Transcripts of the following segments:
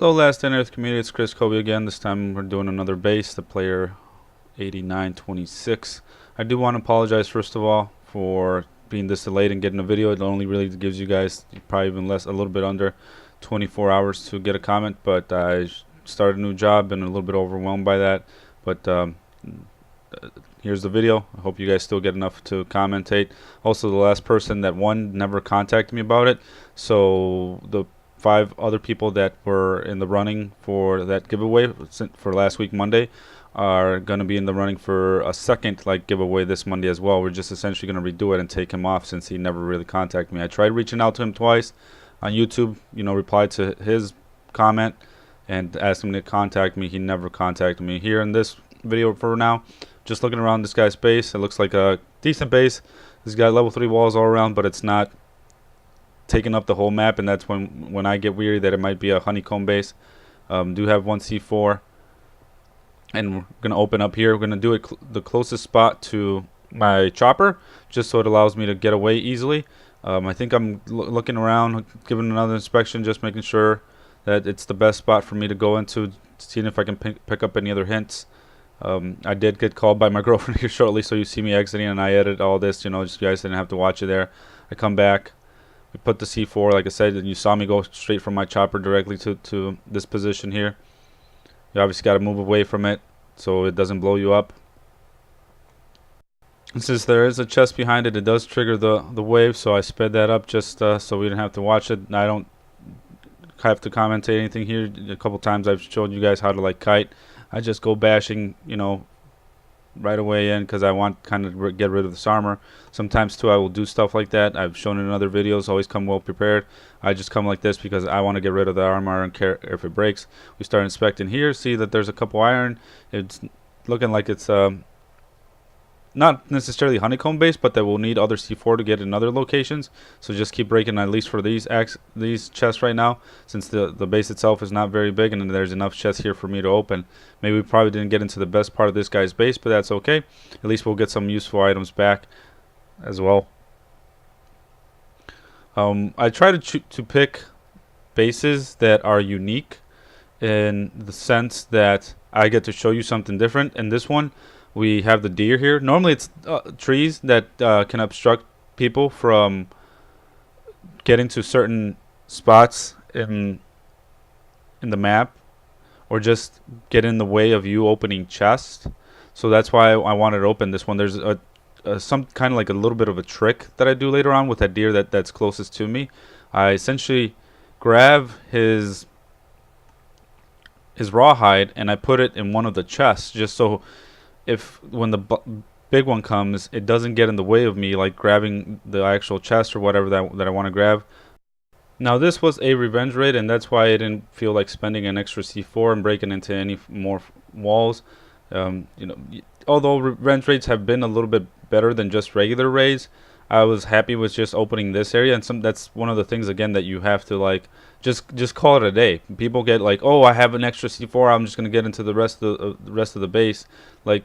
Hello, Last Stand Earth community. It's Chris Kobe again. This time we're doing another base, the player 8926. I do want to apologize first of all for being this delayed in getting a video. It only really gives you guys probably even less, a little bit under 24 hours to get a comment. But I started a new job and a little bit overwhelmed by that. But here's the video. I hope you guys still get enough to commentate. Also, the last person that won never contacted me about it. So the 5 other people that were in the running for that giveaway for last week Monday are going to be in the running for a second giveaway this Monday as well. We're just essentially going to redo it and take him off since he never really contacted me. I tried reaching out to him twice on YouTube, replied to his comment and asked him to contact me. He never contacted me. Here in this video for now, just looking around this guy's base, it looks like a decent base. This got level 3 walls all around, but it's not taking up the whole map, and that's when I get weary that it might be a honeycomb base. Do have one C4, and we're gonna open up here. We're gonna do it the closest spot to my chopper, just so it allows me to get away easily. I think I'm looking around, giving another inspection, just making sure that it's the best spot for me to go into, seeing if I can pick up any other hints. I did get called by my girlfriend here shortly, so you see me exiting, and I edit all this, just you guys didn't have to watch it there. I come back, we put the C4, like I said, and you saw me go straight from my chopper directly to this position here. You obviously got to move away from it so it doesn't blow you up. And since there is a chest behind it, it does trigger the wave, so I sped that up just so we didn't have to watch it. I don't have to commentate anything here. A couple times I've showed you guys how to kite. I just go bashing, right away in because I want kind of get rid of this armor. Sometimes too I will do stuff like that. I've shown in other videos. Always come well prepared. I just come like this because I want to get rid of the armor and care if it breaks. We start inspecting here. See that there's a couple iron. It's looking like it's not necessarily honeycomb base, but that will need other C4 to get in other locations. So just keep breaking at least for these chests right now, since the base itself is not very big and there's enough chests here for me to open. Maybe we probably didn't get into the best part of this guy's base, but that's okay. At least we'll get some useful items back as well. I try to pick bases that are unique in the sense that I get to show you something different. In this one, we have the deer here. Normally it's trees that can obstruct people from getting to certain spots in the map, or just get in the way of you opening chests. So that's why I wanted to open this one. There's some kind of like a little bit of a trick that I do later on with that deer that's closest to me. I essentially grab his rawhide and I put it in one of the chests, just so if when the big one comes, it doesn't get in the way of me grabbing the actual chest or whatever that I want to grab. Now this was a revenge raid, and that's why I didn't feel like spending an extra C4 and breaking into any more walls. Although revenge raids have been a little bit better than just regular raids, I was happy with just opening this area, and that's one of the things again that you have to just call it a day. People get oh, I have an extra C4, I'm just gonna get into the rest of the base.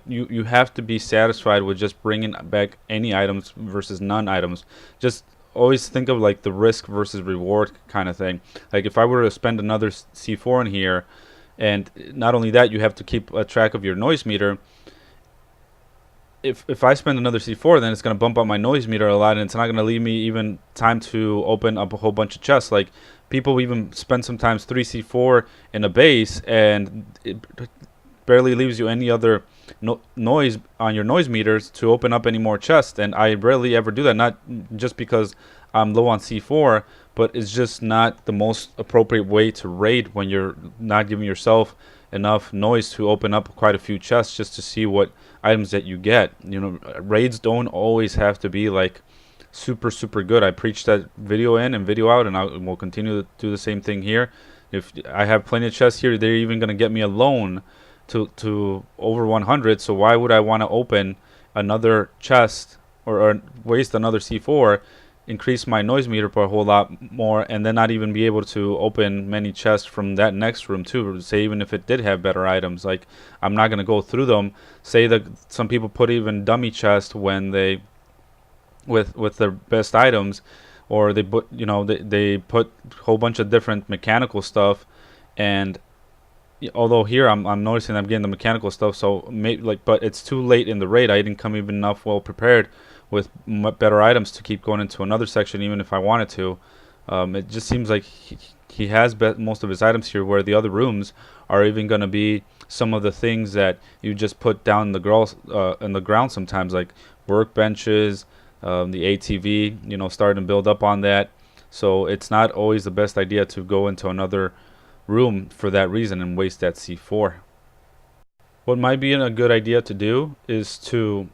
You have to be satisfied with just bringing back any items versus none items. Just always think of the risk versus reward kind of thing. If I were to spend another C4 in here, and not only that, you have to keep a track of your noise meter. If I spend another C4, then it's going to bump up my noise meter a lot, and it's not going to leave me even time to open up a whole bunch of chests. People even spend sometimes 3 C4 in a base, and it barely leaves you any other noise on your noise meters to open up any more chests. And I rarely ever do that, not just because I'm low on C4, but it's just not the most appropriate way to raid when you're not giving yourself enough noise to open up quite a few chests just to see what items that you get. Raids don't always have to be super good. I preach that video in and video out, and I will continue to do the same thing here. If I have plenty of chests here, they're even going to get me alone to over 100, so why would I want to open another chest or waste another C4, increase my noise meter by a whole lot more, and then not even be able to open many chests from that next room too? Say even if it did have better items, I'm not going to go through them. Say that some people put even dummy chests when they with their best items, or they put they put a whole bunch of different mechanical stuff And although here I'm noticing I'm getting the mechanical stuff, so maybe like, but it's too late in the raid. I didn't come even enough well prepared with better items to keep going into another section, even if I wanted to. It just seems like he has most of his items here, where the other rooms are even going to be some of the things that you just put down in the ground sometimes, like workbenches, the ATV, you know, starting to build up on that. So it's not always the best idea to go into another room for that reason and waste that C4. What might be a good idea to do is to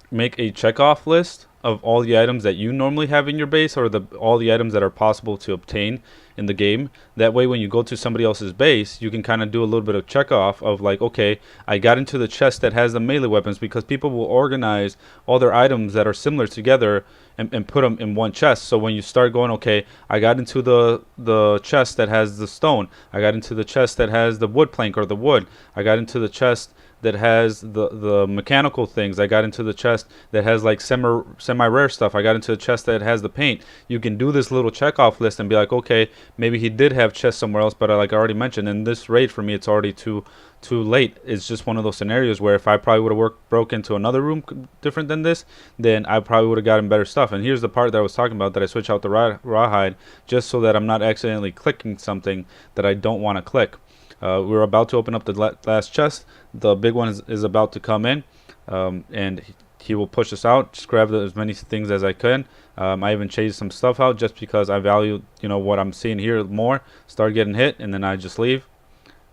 make a checkoff list of all the items that you normally have in your base, or all the items that are possible to obtain in the game. That way when you go to somebody else's base, you can kind of do a little bit of checkoff of like, okay, I got into the chest that has the melee weapons, because people will organize all their items that are similar together and put them in one chest. So when you start going, okay, I got into the chest that has the stone, I got into the chest that has the wood plank or the wood, I got into the chest that has the mechanical things, I got into the chest that has like semi-rare stuff, I got into the chest that has the paint. You can do this little checkoff list and be like, okay, maybe he did have chests somewhere else, but like I already mentioned, in this raid for me it's already too late. It's just one of those scenarios where if I probably would have broke into another room different than this, then I probably would have gotten better stuff. And here's the part that I was talking about, that I switch out the rawhide just so that I'm not accidentally clicking something that I don't want to click. We're about to open up the last chest. The big one is about to come in, and he will push us out. Just grab as many things as I can. I even changed some stuff out just because I value, you know, what I'm seeing here more. Start getting hit, and then I just leave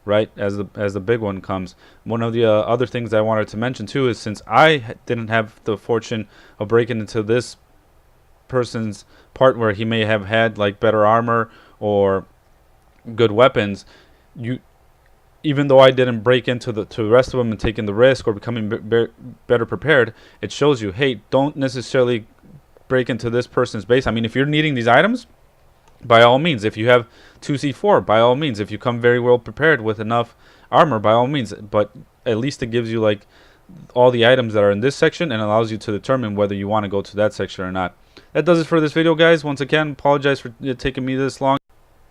right as the big one comes. One of the other things I wanted to mention too is, since I didn't have the fortune of breaking into this person's part where he may have had like better armor or good weapons, even though I didn't break into the rest of them and taking the risk or becoming better prepared, it shows you, hey, don't necessarily break into this person's base. I mean, if you're needing these items, by all means. If you have 2C4, by all means. If you come very well prepared with enough armor, by all means. But at least it gives you like all the items that are in this section and allows you to determine whether you want to go to that section or not. That does it for this video, guys. Once again, apologize for it taking me this long.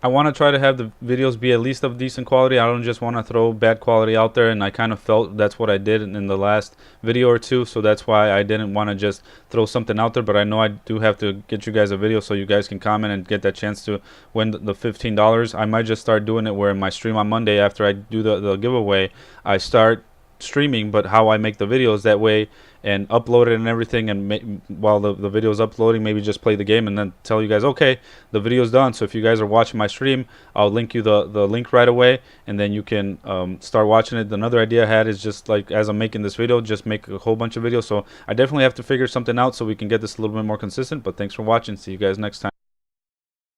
I want to try to have the videos be at least of decent quality. I don't just want to throw bad quality out there, and I kind of felt that's what I did in the last video or two, so that's why I didn't want to just throw something out there. But I know I do have to get you guys a video so you guys can comment and get that chance to win the $15. I might just start doing it where in my stream on Monday, after I do the giveaway, I start streaming, but how I make the videos that way and upload it and everything, and while the video is uploading, maybe just play the game and then tell you guys, okay, the video's done. So if you guys are watching my stream, I'll link you the link right away, and then you can start watching it. Another idea I had is just like, as I'm making this video, just make a whole bunch of videos. So I definitely have to figure something out so we can get this a little bit more consistent. But thanks for watching. See you guys next time.